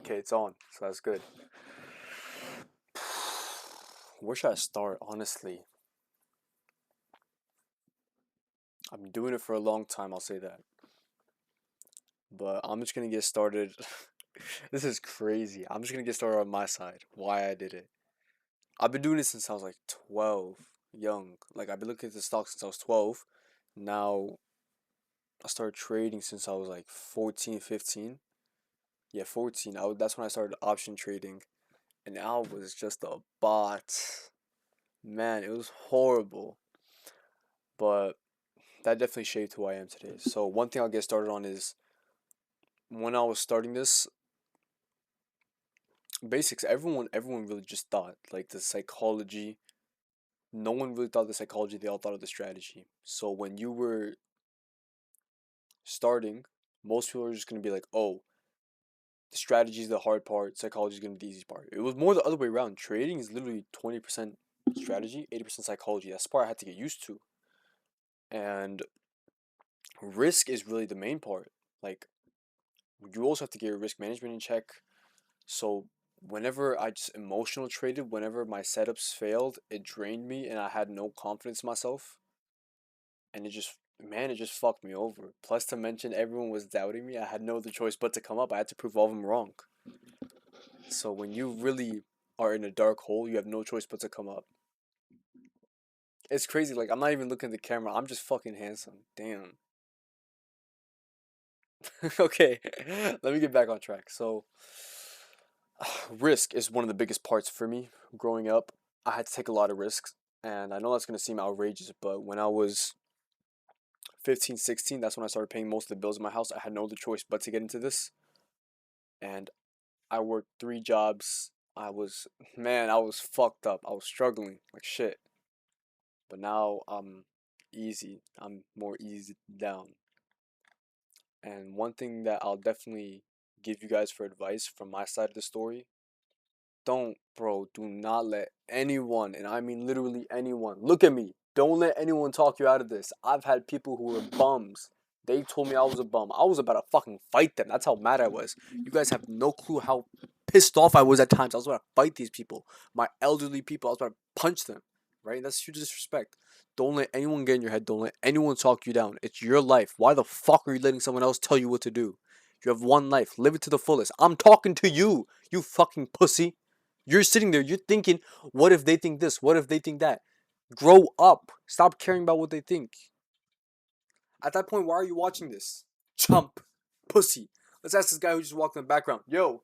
Okay, it's on, so that's good. Where should I start, honestly? I've been doing it for a long time, I'll say that. But I'm just gonna get started. This is crazy. I'm just gonna get started on my side, why I did it. I've been doing it since I was like 12, young. Like, I've been looking at the stock since I was 12. Now, I started trading since I was like 14, 15. Yeah, 14. That's when I started option trading. And I was just a bot. Man, it was horrible. But that definitely shaped who I am today. So one thing I'll get started on is when I was starting this, basics. Everyone really just thought like the psychology. No one really thought the psychology. They all thought of the strategy. So when you were starting, most people are just gonna be like, "Oh, the strategy is the hard part. Psychology is gonna be the easy part." It was more the other way around. Trading is literally 20% strategy, 80% psychology. That's the part I had to get used to. And risk is really the main part. Like, you also have to get your risk management in check. So whenever I just emotional traded, whenever my setups failed, it drained me and I had no confidence in myself. And it just fucked me over. Plus, to mention, everyone was doubting me. I had no other choice but to come up. I had to prove all of them wrong. So when you really are in a dark hole, you have no choice but to come up. It's crazy. Like, I'm not even looking at the camera. I'm just fucking handsome. Damn. Okay, let me get back on track. So, risk is one of the biggest parts for me growing up. I had to take a lot of risks, and I know that's going to seem outrageous, but when I was 15, 16, that's when I started paying most of the bills in my house. I had no other choice but to get into this, and I worked 3 jobs. I was fucked up. I was struggling like shit, but now I'm easy. I'm more easy down. And one thing that I'll definitely give you guys for advice from my side of the story, do not let anyone, and I mean literally anyone, look at me. Don't let anyone talk you out of this. I've had people who were bums. They told me I was a bum. I was about to fucking fight them. That's how mad I was. You guys have no clue how pissed off I was at times. I was about to fight these people. My elderly people, I was about to punch them. Right? That's huge disrespect. Don't let anyone get in your head. Don't let anyone talk you down. It's your life. Why the fuck are you letting someone else tell you what to do? You have one life. Live it to the fullest. I'm talking to you, you fucking pussy. You're sitting there, you're thinking, what if they think this? What if they think that? Grow up. Stop caring about what they think. At that point, why are you watching this? Chump. Pussy. Let's ask this guy who just walked in the background. Yo,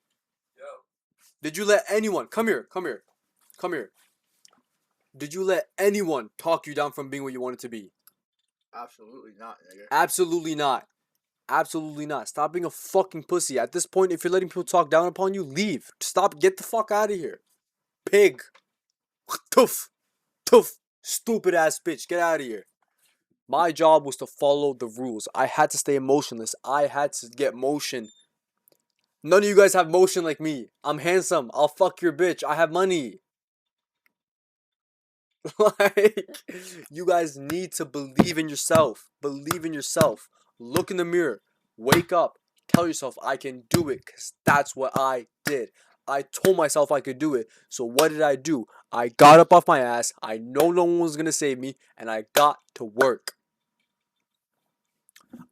did you let anyone, come here. Did you let anyone talk you down from being what you wanted to be? Absolutely not, nigga. Absolutely not. Absolutely not. Stop being a fucking pussy. At this point, if you're letting people talk down upon you, leave. Stop. Get the fuck out of here. Pig. Toof. Toof. Stupid ass bitch. Get out of here. My job was to follow the rules. I had to stay emotionless. I had to get motion. None of you guys have motion like me. I'm handsome. I'll fuck your bitch. I have money. Like, you guys need to believe in yourself. Believe in yourself. Look in the mirror. Wake up. Tell yourself I can do it, because that's what I did. I told myself I could do it. So what did I do? I got up off my ass. I know no one was going to save me, and I got to work.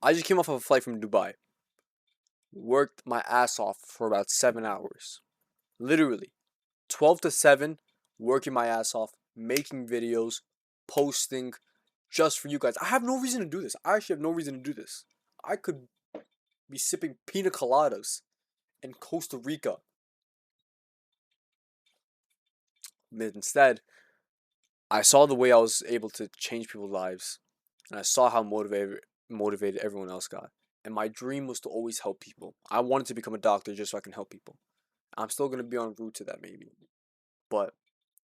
I just came off of a flight from Dubai. Worked my ass off for about 7 hours. Literally. 12 to 7, working my ass off, making videos, posting just for you guys. I have no reason to do this. I actually have no reason to do this. I could be sipping pina coladas in Costa Rica. But instead, I saw the way I was able to change people's lives, and I saw how motivated everyone else got. And my dream was to always help people. I wanted to become a doctor just so I can help people. I'm still gonna be on route to that maybe. But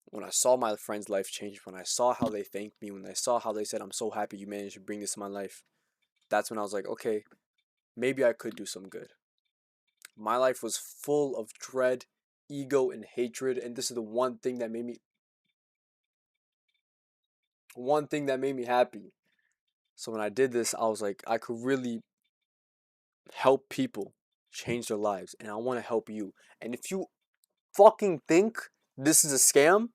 when I saw my friend's life change, when I saw how they thanked me, when I saw how they said, "I'm so happy you managed to bring this to my life," that's when I was like, okay, maybe I could do some good. My life was full of dread, ego, and hatred, and this is the one thing that made me happy. So when I did this, I was like, I could really help people change their lives, and I want to help you. And if you fucking think this is a scam,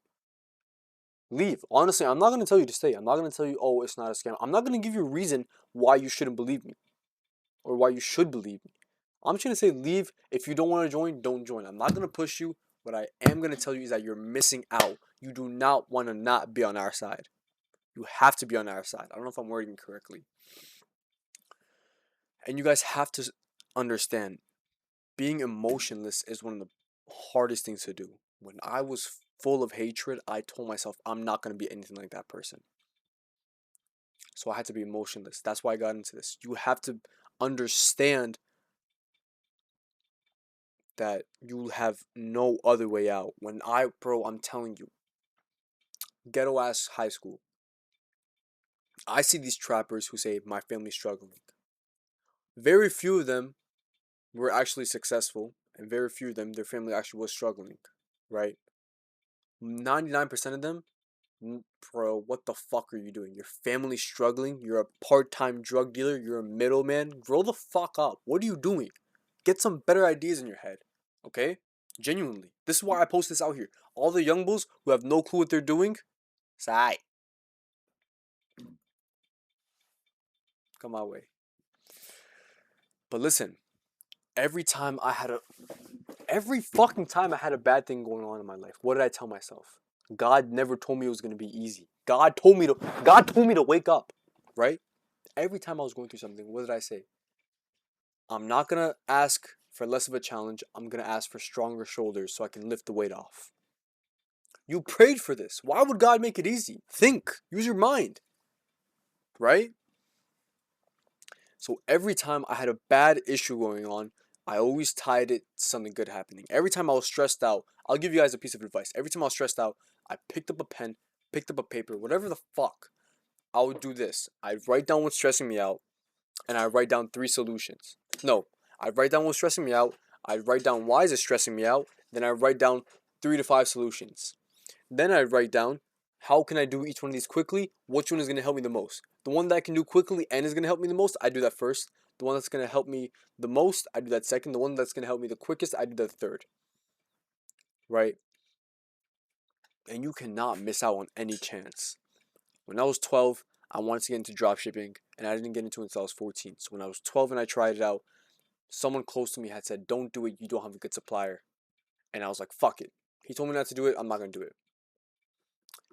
leave. Honestly, I'm not going to tell you to stay. I'm not going to tell you, oh, it's not a scam. I'm not going to give you a reason why you shouldn't believe me or why you should believe me. I'm just going to say leave. If you don't want to join, don't join. I'm not going to push you. What I am going to tell you is that you're missing out. You do not want to not be on our side. You have to be on our side. I don't know if I'm wording correctly. And you guys have to understand, being emotionless is one of the hardest things to do. When I was full of hatred, I told myself I'm not going to be anything like that person. So I had to be emotionless. That's why I got into this. You have to understand that you have no other way out. Bro, I'm telling you, ghetto ass high school. I see these trappers who say my family's struggling. Very few of them were actually successful, and very few of them, their family actually was struggling, right? 99% of them, bro, what the fuck are you doing? Your family's struggling. You're a part-time drug dealer. You're a middleman. Grow the fuck up. What are you doing? Get some better ideas in your head, okay? Genuinely. This is why I post this out here. All the young bulls who have no clue what they're doing, say, come my way. But listen, every fucking time I had a bad thing going on in my life, what did I tell myself? God never told me it was gonna be easy. God told me to wake up, right? Every time I was going through something, what did I say? I'm not gonna ask for less of a challenge. I'm gonna ask for stronger shoulders so I can lift the weight off. You prayed for this. Why would God make it easy? Think. Use your mind. Right? So every time I had a bad issue going on, I always tied it to something good happening. Every time I was stressed out, I'll give you guys a piece of advice. Every time I was stressed out, I picked up a pen, picked up a paper, whatever the fuck. I would do this. I'd write down what's stressing me out, and I'd write down 3 solutions. No, I'd write down what's stressing me out, I'd write down why is it stressing me out, then I'd write down 3 to 5 solutions. Then I'd write down how can I do each one of these quickly, which one is going to help me the most. The one that I can do quickly and is going to help me the most, I do that first. The one that's going to help me the most, I do that second. The one that's going to help me the quickest, I do that third. Right? And you cannot miss out on any chance. When I was 12, I wanted to get into dropshipping, and I didn't get into it until I was 14. So when I was 12 and I tried it out, someone close to me had said, don't do it, you don't have a good supplier. And I was like, fuck it. He told me not to do it, I'm not going to do it.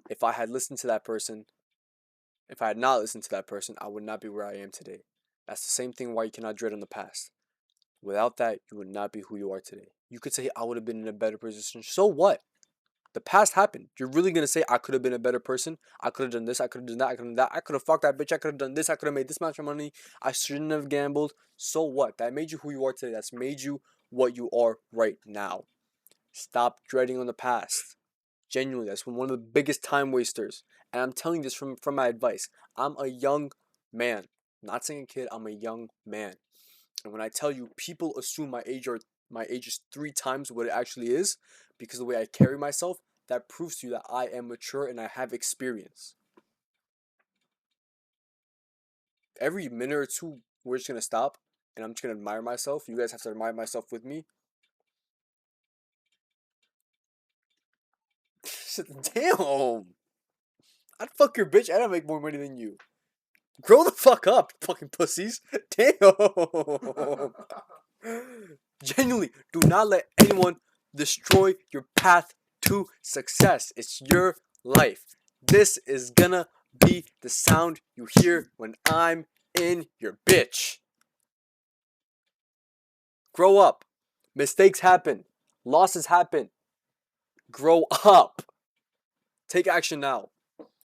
If I had listened to that person, if I had not listened to that person, I would not be where I am today. That's the same thing why you cannot dread on the past. Without that, you would not be who you are today. You could say, I would have been in a better position. So what? The past happened. You're really going to say, I could have been a better person. I could have done this. I could have done that. I could have done that. I could have fucked that bitch. I could have done this. I could have made this much money. I shouldn't have gambled. So what? That made you who you are today. That's made you what you are right now. Stop dreading on the past. Genuinely, that's one of the biggest time wasters. And I'm telling you this from my advice. I'm a young man. I'm not saying a kid, I'm a young man. And when I tell you people assume my age is 3 times what it actually is, because of the way I carry myself, that proves to you that I am mature and I have experience. Every minute or two, we're just gonna stop and I'm just gonna admire myself. You guys have to admire myself with me. Damn! I'd fuck your bitch and I'd make more money than you. Grow the fuck up, fucking pussies. Damn. Genuinely, do not let anyone destroy your path to success. It's your life. This is gonna be the sound you hear when I'm in your bitch. Grow up. Mistakes happen. Losses happen. Grow up. Take action now.